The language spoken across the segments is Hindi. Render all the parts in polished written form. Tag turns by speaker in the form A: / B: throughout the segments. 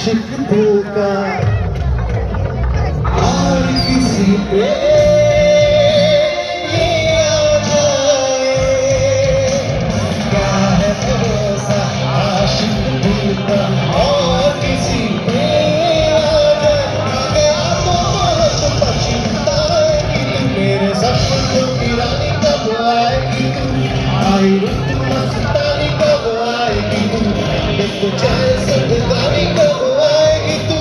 A: आशिक दिल का और किसी पे ये आ जाए, क्या है भरोसा आशिक दिल का और किसी पे आ जाए। आ गया तो बहुत पछताएगी तू, मेरे सपनों की रानी कब आएगी तू, आई रुत मस्तानी कब आएगी तू, देखो जैसे गानी कब आएगी तू,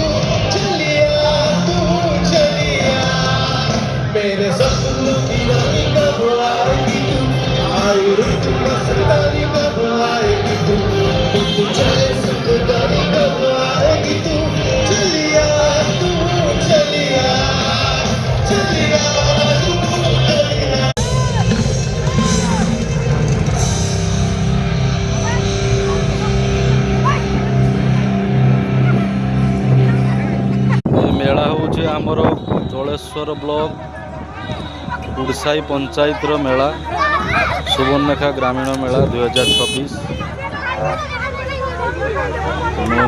A: चलिया मेरे सपनों की रानी कब आएगी तू, आई रुत मस्तानी कब आएगी तू, देखो जैसे गानी कब आएगी तू, चलिया चलिया चलिया तू चलिया।
B: मेला हूँ आमर जलेश्वर ब्लॉक गुड़साई पंचायत मेला सुवर्णरेखा ग्रामीण मेला 2026।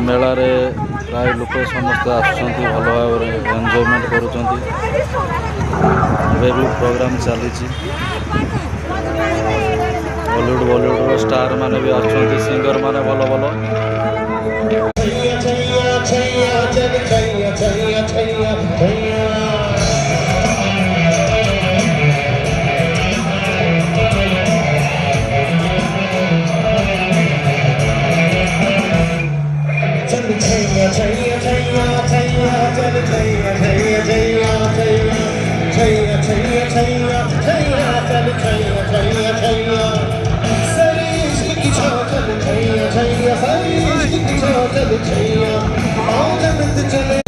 B: मेल प्राय लोक समस्त आसुँच भल भाव एंजॉयमेंट करुँच। भी प्रोग्राम चली बॉलीवुड स्टार माने भी आसुँच, सिंगर माने भल भल।
A: चले